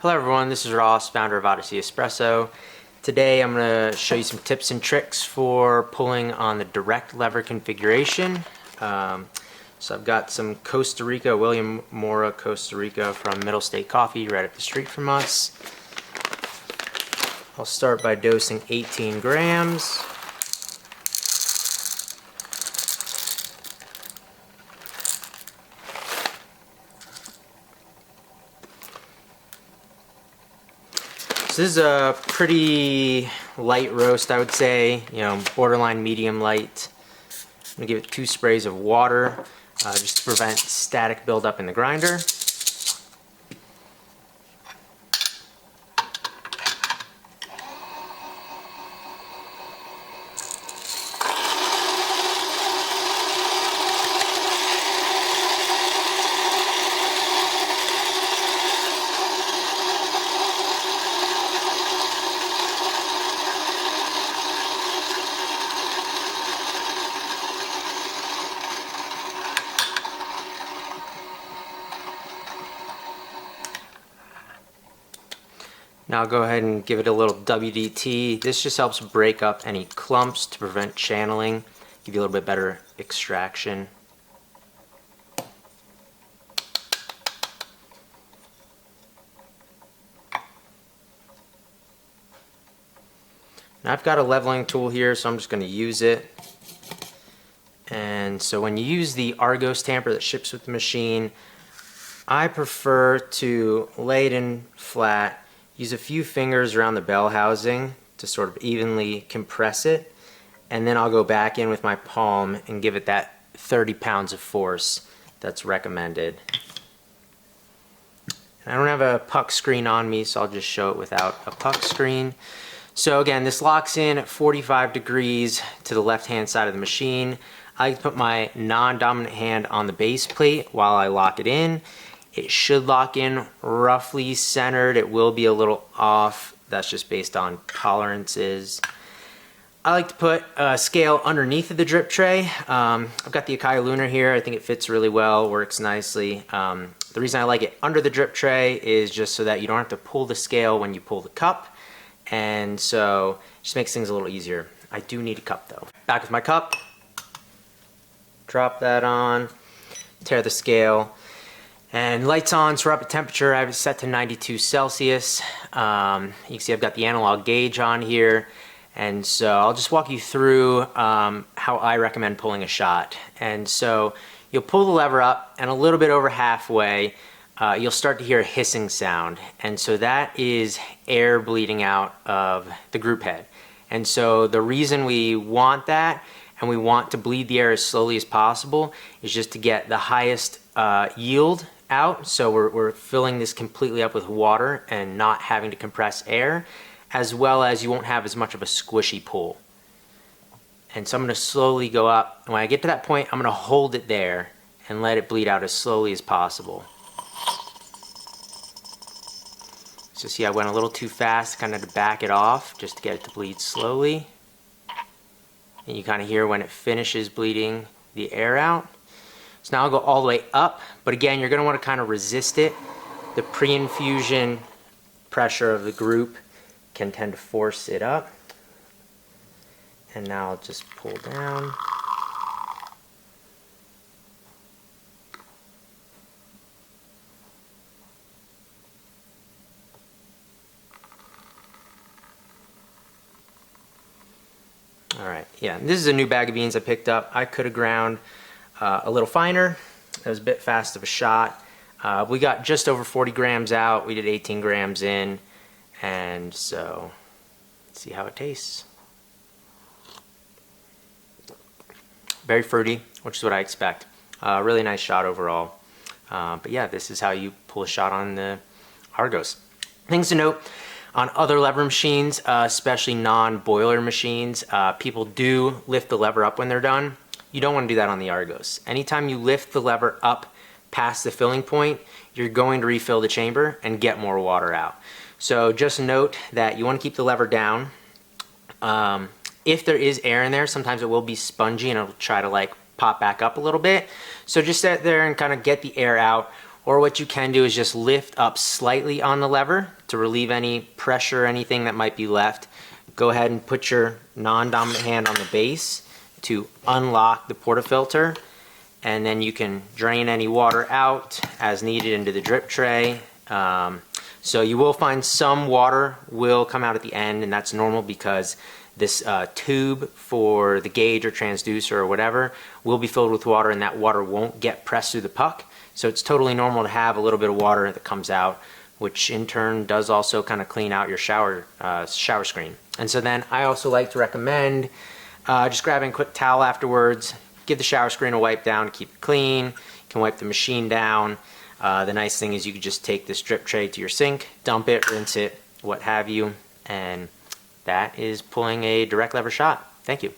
Hello everyone, this is Ross, founder of Odyssey Espresso. Today I'm going to show you some tips and tricks for pulling on the direct lever configuration. So I've got some Costa Rica, William Mora Costa Rica from Middle State Coffee right up the street from us. I'll start by dosing 18 grams. So this is a pretty light roast, I would say, borderline medium light. I'm gonna give it 2 sprays of water just to prevent static buildup in the grinder. Now I'll go ahead and give it a little WDT. This just helps break up any clumps to prevent channeling, give you a little bit better extraction. Now I've got a leveling tool here, so I'm just going to use it. And so when you use the Argos tamper that ships with the machine, I prefer to lay it in flat. Use a few fingers around the bell housing to sort of evenly compress it, and then I'll go back in with my palm and give it that 30 pounds of force that's recommended. And I don't have a puck screen on me, so I'll just show it without a puck screen. So again, this locks in at 45 degrees to the left hand side of the machine. I like to put my non-dominant hand on the base plate while I lock it in. It should lock in roughly centered. It will be a little off. That's just based on tolerances. I like to put a scale underneath of the drip tray. I've got the Akai Lunar here. I think it fits really well, works nicely. The reason I like it under the drip tray is just so that you don't have to pull the scale when you pull the cup. And so it just makes things a little easier. I do need a cup though. Back with my cup. Drop that on. Tear the scale. And lights on, so we're up at temperature. I have it set to 92 Celsius. You can see I've got the analog gauge on here. And so I'll just walk you through how I recommend pulling a shot. And so you'll pull the lever up, and a little bit over halfway, you'll start to hear a hissing sound. And so that is air bleeding out of the group head. And so the reason we want that, and we want to bleed the air as slowly as possible, is just to get the highest yield out. So we're filling this completely up with water and not having to compress air, as well as you won't have as much of a squishy pull. And so I'm going to slowly go up, and when I get to that point, I'm going to hold it there and let it bleed out as slowly as possible. So see, I went a little too fast, kind of to back it off just to get it to bleed slowly. And you kind of hear when it finishes bleeding the air out. So now I'll go all the way up, but again, you're going to want to kind of resist it. The pre-infusion pressure of the group can tend to force it up. And now I'll just pull down. All right, yeah, this is a new bag of beans I picked up. I could have ground a little finer. It was a bit fast of a shot. We got just over 40 grams out. We did 18 grams in. And so, let's see how it tastes. Very fruity, which is what I expect. Really nice shot overall. But yeah, this is how you pull a shot on the Argos. Things to note. On other lever machines, especially non-boiler machines, people do lift the lever up when they're done. You don't want to do that on the Argos. Anytime you lift the lever up past the filling point, you're going to refill the chamber and get more water out. So just note that you want to keep the lever down. If there is air in there, sometimes it will be spongy and it'll try to like pop back up a little bit. So just sit there and kind of get the air out Or what you can do is just lift up slightly on the lever to relieve any pressure or anything that might be left. Go ahead and put your non-dominant hand on the base to unlock the portafilter, and then you can drain any water out as needed into the drip tray. So you will find some water will come out at the end, and that's normal because this tube for the gauge or transducer or whatever will be filled with water, and that water won't get pressed through the puck. So it's totally normal to have a little bit of water that comes out, which in turn does also kind of clean out your shower screen. And so then I also like to recommend just grabbing a quick towel afterwards, give the shower screen a wipe down to keep it clean. You can wipe the machine down. The nice thing is you can just take this drip tray to your sink, dump it, rinse it, what have you, and that is pulling a direct lever shot. Thank you.